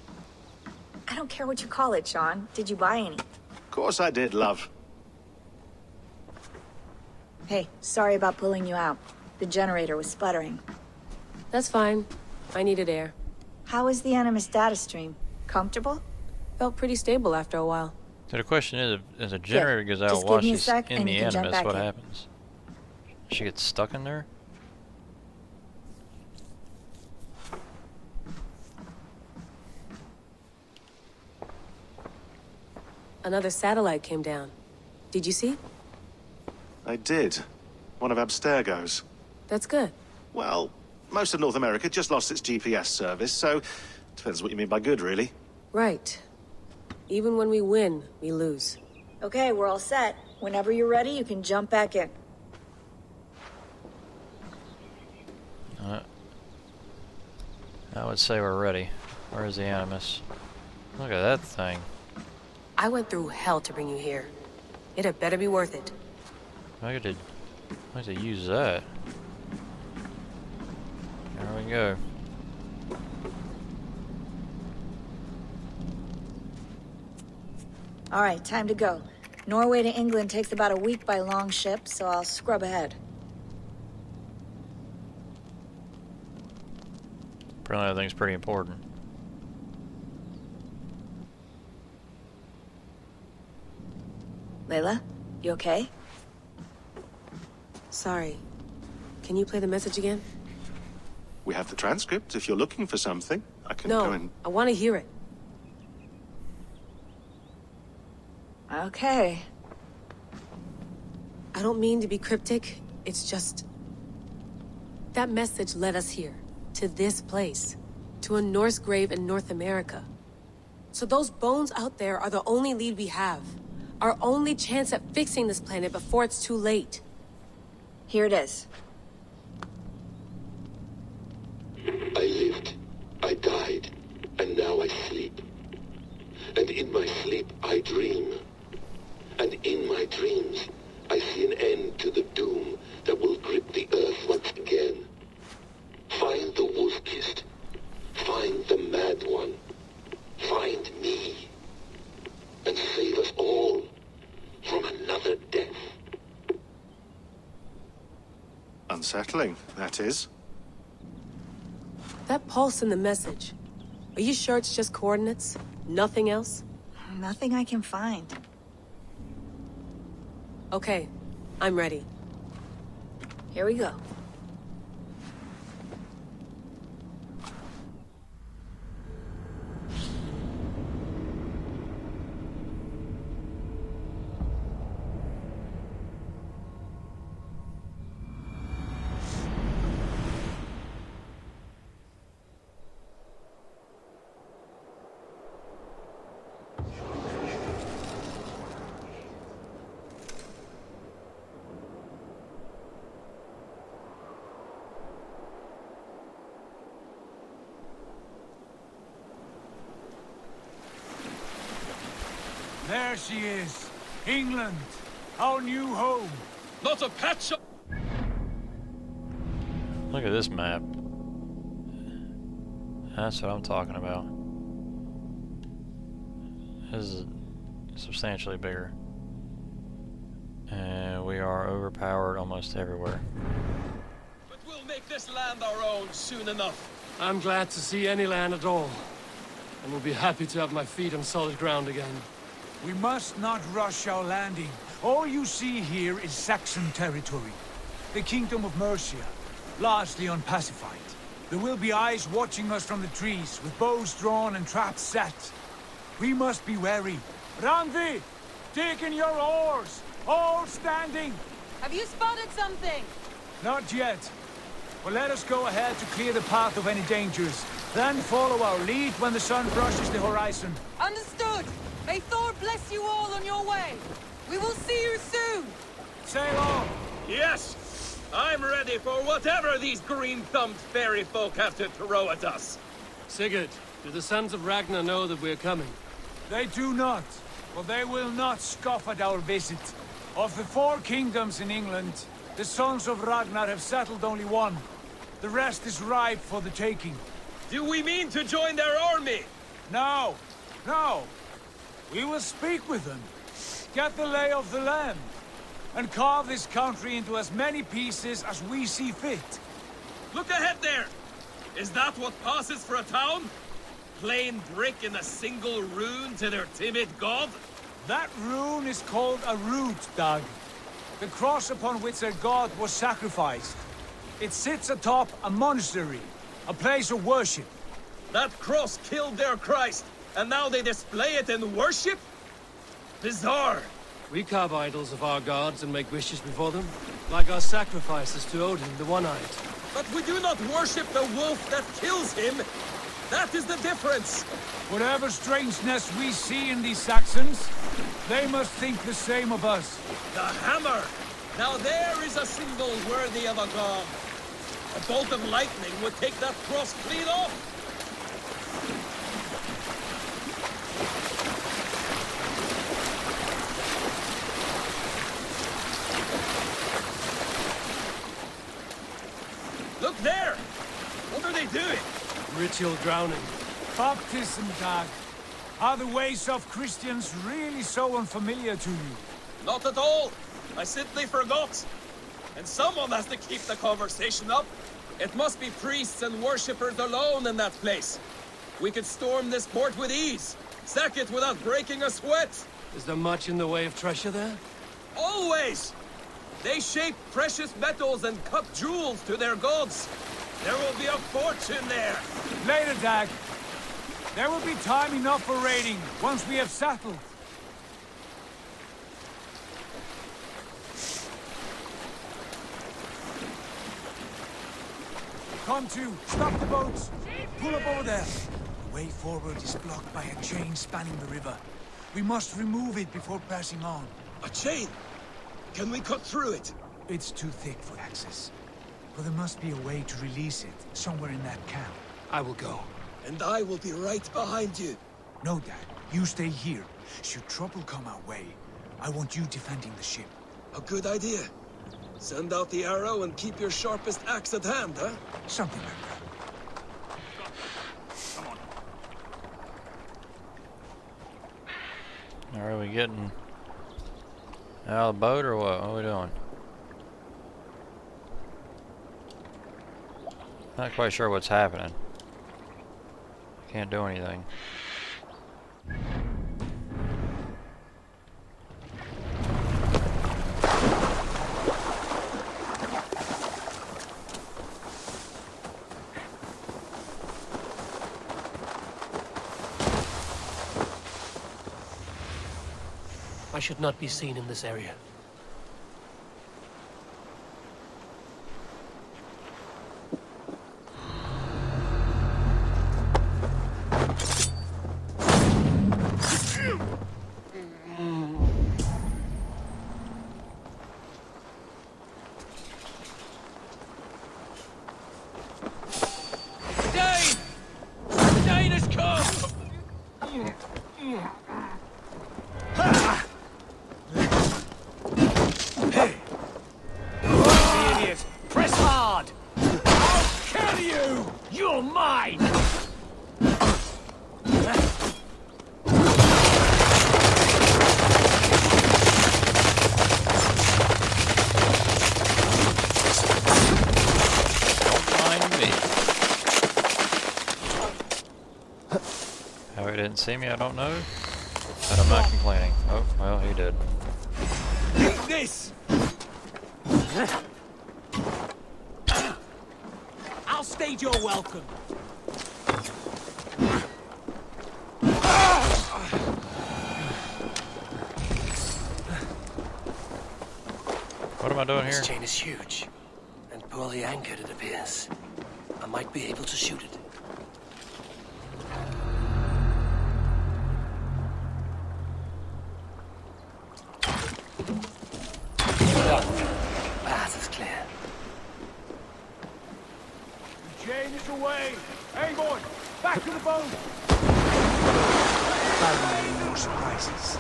I don't care what you call it, Sean. Did you buy any? Of course I did, love. Hey, sorry about pulling you out. The generator was sputtering. That's fine. I needed air. How was the Animus data stream? Comfortable? Felt pretty stable after a while. So the question is, if the generator goes out while she's in the Animus, what happens? She gets stuck in there? Another satellite came down. Did you see? I did. One of Abstergo's. That's good. Well, most of North America just lost its GPS service, so depends what you mean by good, really. Right. Even when we win, we lose. Okay, we're all set. Whenever you're ready, you can jump back in. I would say we're ready. Where's the Animus? Look at that thing. I went through hell to bring you here. It had better be worth it. I could use that. There we go. All right, time to go. Norway to England takes about a week by long ship, so I'll scrub ahead. Apparently that thing's pretty important. Layla, you okay? Sorry. Can you play the message again? We have the transcript. If you're looking for something, I can go and... No, I want to hear it. Okay. I don't mean to be cryptic. It's just... that message led us here. To this place. To a Norse grave in North America. So those bones out there are the only lead we have. Our only chance at fixing this planet before it's too late. Here it is. I lived, I died, and now I sleep. And in my sleep I dream. And in my dreams I see an end to the doom that will grip the earth once again. Find the wolf-kissed. Find the mad one. Find me. And save us all from another death. Unsettling, that is. That pulse in the message. Are you sure it's just coordinates? Nothing else? Nothing I can find. Okay, I'm ready. Here we go. There she is. England. Our new home. Not a patch of... Look at this map. That's what I'm talking about. This is substantially bigger. And we are overpowered almost everywhere. But we'll make this land our own soon enough. I'm glad to see any land at all. And will be happy to have my feet on solid ground again. We must not rush our landing. All you see here is Saxon territory. The Kingdom of Mercia, largely unpacified. There will be eyes watching us from the trees, with bows drawn and traps set. We must be wary. Randvi, dig in your oars! All standing! Have you spotted something? Not yet. But let us go ahead to clear the path of any dangers. Then follow our lead when the sun brushes the horizon. Understood! May Thor bless you all on your way! We will see you soon! Sail on! Yes! I'm ready for whatever these green-thumbed fairy folk have to throw at us. Sigurd, do the sons of Ragnar know that we're coming? They do not, but they will not scoff at our visit. Of the 4 kingdoms in England, the sons of Ragnar have settled only one. The rest is ripe for the taking. Do we mean to join their army? No, no. We will speak with them, get the lay of the land, and carve this country into as many pieces as we see fit. Look ahead there! Is that what passes for a town? Plain brick in a single rune to their timid god? That rune is called a root, Dag. The cross upon which their god was sacrificed. It sits atop a monastery, a place of worship. That cross killed their Christ, and now they display it in worship? Bizarre. We carve idols of our gods and make wishes before them, like our sacrifices to Odin, the One-Eyed. But we do not worship the wolf that kills him. That is the difference. Whatever strangeness we see in these Saxons, they must think the same of us. The hammer! Now there is a symbol worthy of a god. A bolt of lightning would take that cross clean off. Look there! What are they doing? Ritual drowning. Baptism, Dag. Are the ways of Christians really so unfamiliar to you? Not at all. I simply forgot. And someone has to keep the conversation up. It must be priests and worshippers alone in that place. We could storm this port with ease. Sack it without breaking a sweat. Is there much in the way of treasure there? Always! They shape precious metals and cut jewels to their gods. There will be a fortune there. Later, Dag. There will be time enough for raiding once we have settled. Come to, stop the boats. Pull up over there. The way forward is blocked by a chain spanning the river. We must remove it before passing on. A chain? Can we cut through it? It's too thick for access. But there must be a way to release it, somewhere in that camp. I will go. And I will be right behind you. No, Dad. You stay here. Should trouble come our way, I want you defending the ship. A good idea. Send out the arrow and keep your sharpest axe at hand, huh? Something like that. Come on. Are we getting out of the boat or what? What are we doing? Not quite sure what's happening. Can't do anything. I should not be seen in this area. How he didn't see me, I don't know. But I'm not complaining. Oh, well, he did. Take this! I'll stage your welcome. What am I doing here? This chain is huge, and poorly anchored, it appears. I might be able to shoot it. Done. Path is clear. The chain is away. Hey, boy, back to the boat. No surprises.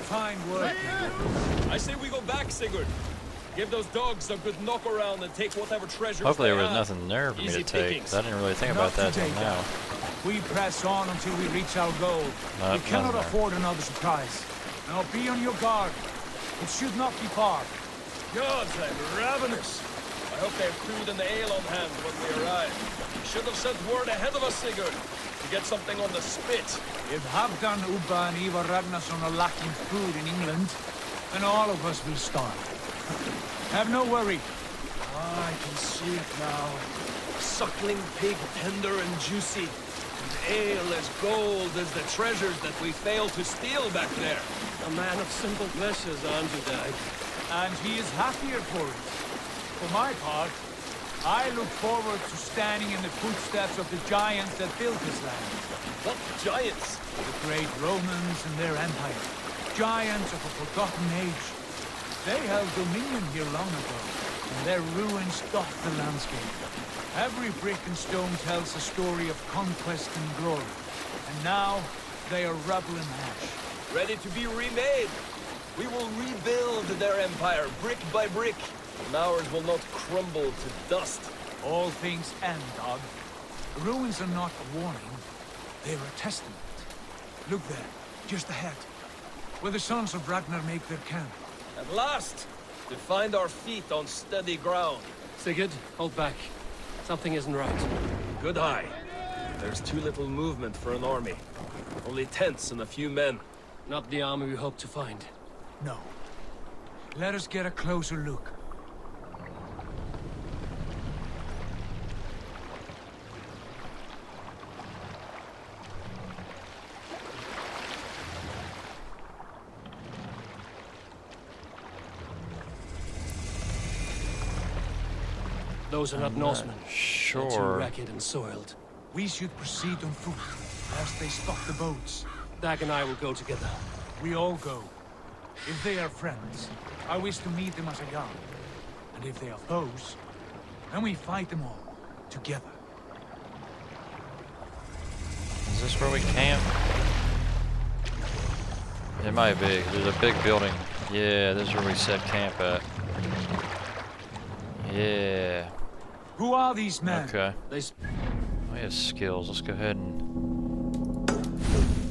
Fine work. I say we go back, Sigurd. Give those dogs a good knock around and take whatever treasure. Hopefully there was nothing there for me to take, 'cause I didn't really think about that till now. We press on until we reach our goal. We cannot afford another surprise. Now be on your guard. It should not be far. Gods, I'm ravenous. I hope they have food and the ale on hand when we arrive. You should have sent word ahead of us, Sigurd, to get something on the spit. If Halfdan, Ubba and Ivar Ragnarsson are lacking food in England, then all of us will starve. Have no worry. I can see it now. Suckling pig, tender and juicy. And ale as gold as the treasures that we failed to steal back there. A man of simple pleasures, aren't you, Dag? And he is happier for it. For my part, I look forward to standing in the footsteps of the giants that built this land. What giants? The great Romans and their empire. Giants of a forgotten age. They held dominion here long ago, and their ruins dot the landscape. Every brick and stone tells a story of conquest and glory. And now, they are rubble and ash. Ready to be remade. We will rebuild their empire, brick by brick. And ours will not crumble to dust. All things end, Dog. The ruins are not a warning. They're a testament. Look there, just ahead, where the sons of Ragnar make their camp. At last, to find our feet on steady ground. Sigurd, hold back. Something isn't right. Good eye. There's too little movement for an army. Only tents and a few men. Not the army we hope to find. No. Let us get a closer look. Those are not Norsemen. Sure. They're too ragged and soiled. We should proceed on foot, lest they stop the boats. Dag and I will go together. We all go. If they are friends, I wish to meet them as a young. And if they are foes, then we fight them all, together. Is this where we camp? It might be. There's a big building. Yeah, this is where we set camp at. Yeah. Who are these men? Okay. We have skills. Let's go ahead and...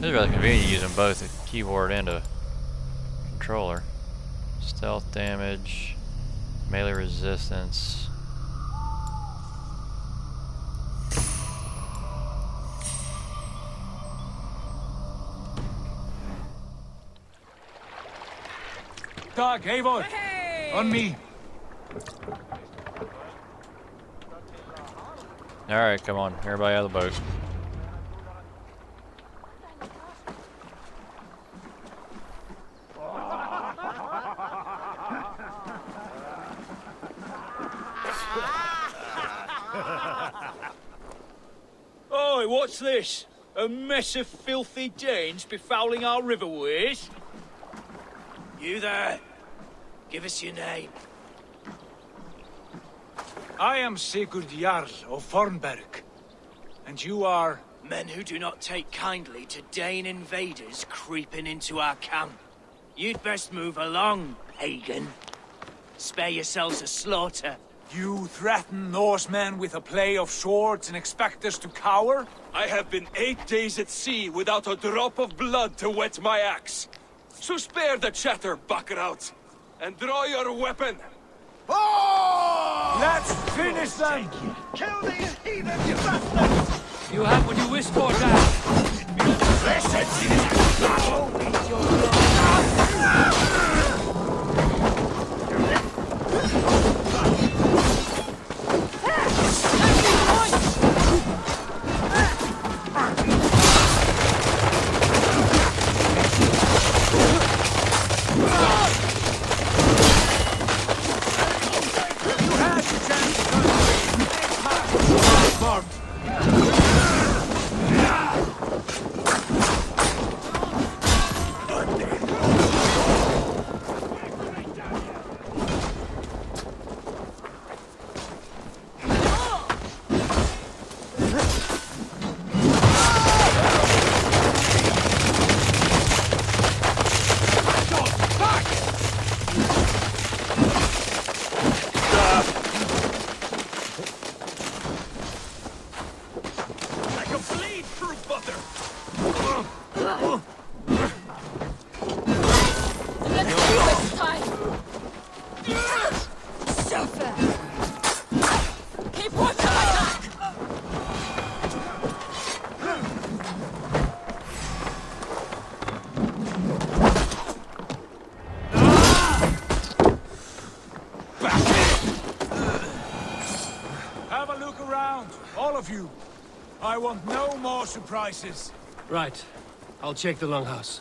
This is rather convenient using both the keyboard and a controller. Stealth damage, melee resistance. Dag, Eivor! On me! Alright, come on. Everybody out of the boat. Oi, what's this? A mess of filthy Danes befouling our riverways? You there! Give us your name. I am Sigurd Jarl of Fornberg. And you are... Men who do not take kindly to Dane invaders creeping into our camp. You'd best move along, pagan. Spare yourselves a slaughter, You threaten Norsemen with a play of swords and expect us to cower? I have been 8 days at sea without a drop of blood to wet my axe. So spare the chatter, Buckerout, and draw your weapon. Oh! Let's finish them! Kill these heathen, you bastards! You have what you wish for, Dad. Have a look around, all of you. I want no more surprises. Right. I'll check the longhouse.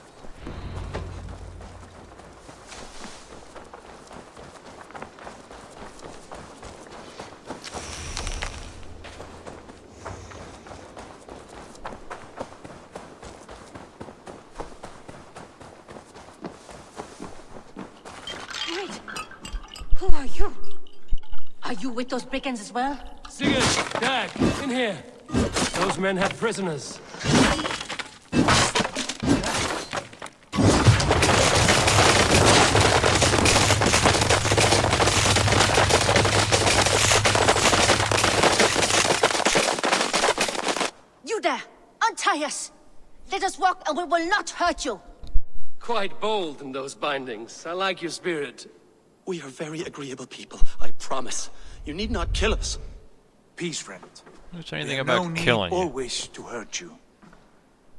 Wait! Who are you? Are you with those brigands as well? Sigurd! Dag! In here! Those men have prisoners. You there! Untie us! Let us walk and we will not hurt you! Quite bold in those bindings. I like your spirit. We are very agreeable people, I promise. You need not kill us. Peace, friend. What's anything There's about killing no need you? or wish to hurt you.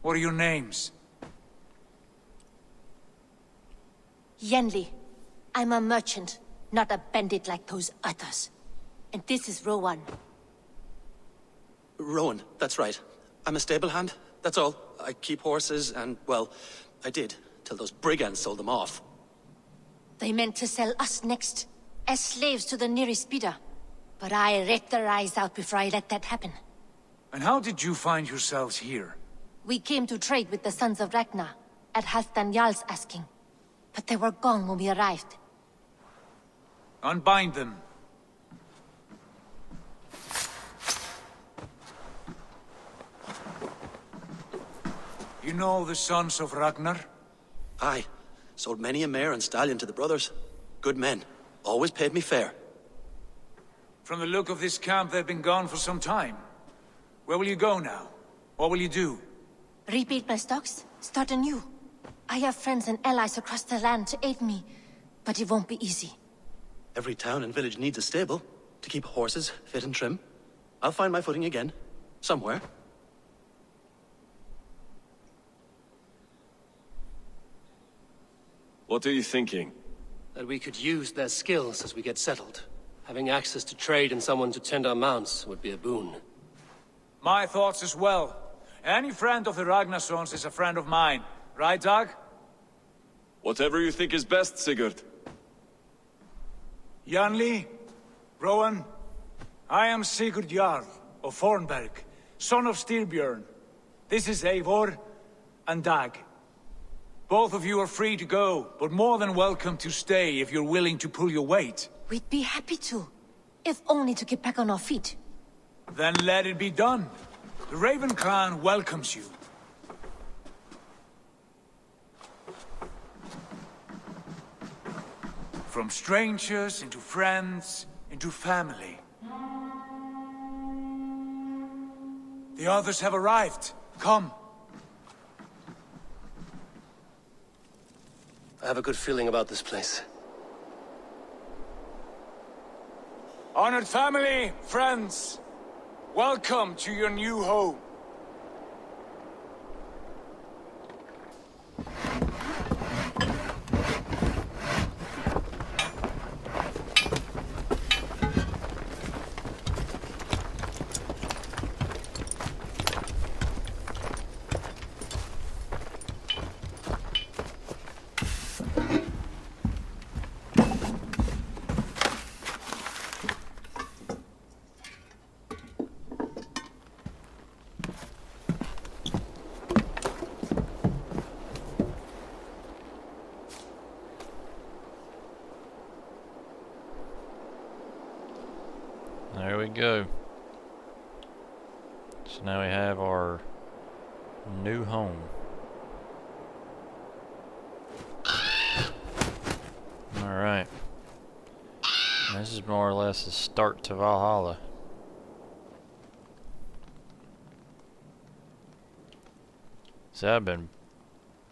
What are your names? Yenli. I'm a merchant, not a bandit like those others. And this is Rowan. Rowan, that's right. I'm a stable hand, that's all. I keep horses and, well, I did, till those brigands sold them off. They meant to sell us next, as slaves to the nearest bidder. But I ripped their eyes out before I let that happen. And how did you find yourselves here? We came to trade with the Sons of Ragnar, at Halfdan Jarl's asking. But they were gone when we arrived. Unbind them. You know the Sons of Ragnar? Aye. Sold many a mare and stallion to the brothers. Good men. Always paid me fair. From the look of this camp, they've been gone for some time. Where will you go now? What will you do? Rebuild my stocks, start anew. I have friends and allies across the land to aid me, but it won't be easy. Every town and village needs a stable to keep horses fit and trim. I'll find my footing again. Somewhere. What are you thinking? That we could use their skills as we get settled. Having access to trade and someone to tend our mounts would be a boon. My thoughts as well. Any friend of the Ragnarsons is a friend of mine. Right, Dag? Whatever you think is best, Sigurd. Janli, Rowan, I am Sigurd Jarl of Fornberg, son of Styrbjörn. This is Eivor and Dag. Both of you are free to go, but more than welcome to stay if you're willing to pull your weight. We'd be happy to, if only to get back on our feet. Then let it be done. The Raven clan welcomes you. From strangers into friends, into family. The others have arrived. Come. I have a good feeling about this place. Honored family, friends, welcome to your new home. There we go. So now we have our new home. Alright. This is more or less the start to Valhalla. So I've been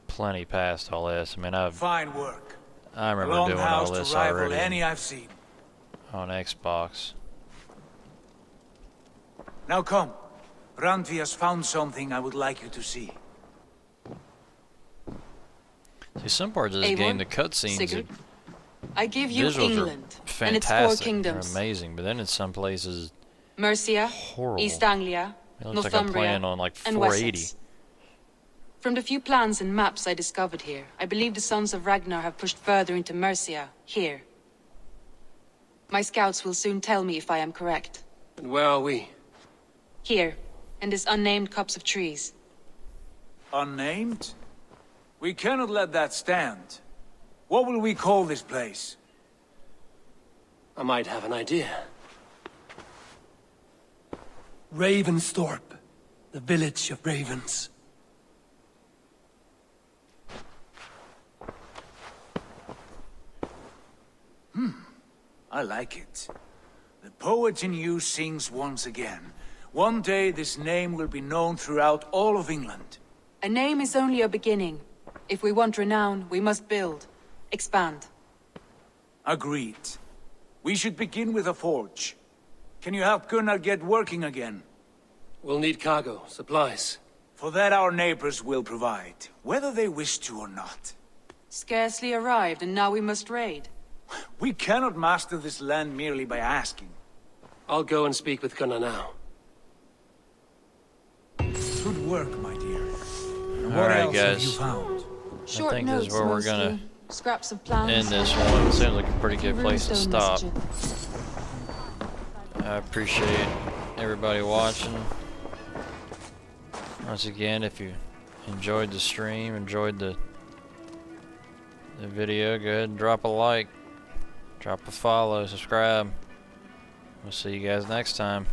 plenty past all this. I mean, Fine work. I remember doing all this to rival already any I've seen. on Xbox. Now come. Randvi has found something I would like you to see. See, some parts of this Eivor, game, the cutscenes, Sigurd, I give you visuals England are and its four fantastic. They're kingdoms. amazing, but then in some places, Mercia, horrible. East Anglia, It looks like I'm Northumbria, playing on like and 480. Wessex. From the few plans and maps I discovered here, I believe the Sons of Ragnar have pushed further into Mercia, here. My scouts will soon tell me if I am correct. And where are we? Here, in this unnamed copse of trees. Unnamed? We cannot let that stand. What will we call this place? I might have an idea. Ravensthorpe, the village of ravens. I like it. The poet in you sings once again. One day this name will be known throughout all of England. A name is only a beginning. If we want renown, we must build. Expand. Agreed. We should begin with a forge. Can you help Gunnar get working again? We'll need cargo, supplies. For that our neighbors will provide, whether they wish to or not. Scarcely arrived, and now we must raid. We cannot master this land merely by asking. I'll go and speak with Gunnar now. Good work, my dear. What Alright, else have you guys. found? Short I think this is notes, where we're mostly. gonna Scraps of plans. end this one. Seems like a pretty good place to Runestone stop. messages. I appreciate everybody watching. Once again, if you enjoyed the stream, enjoyed the video, go ahead and drop a like, drop a follow, subscribe. We'll see you guys next time.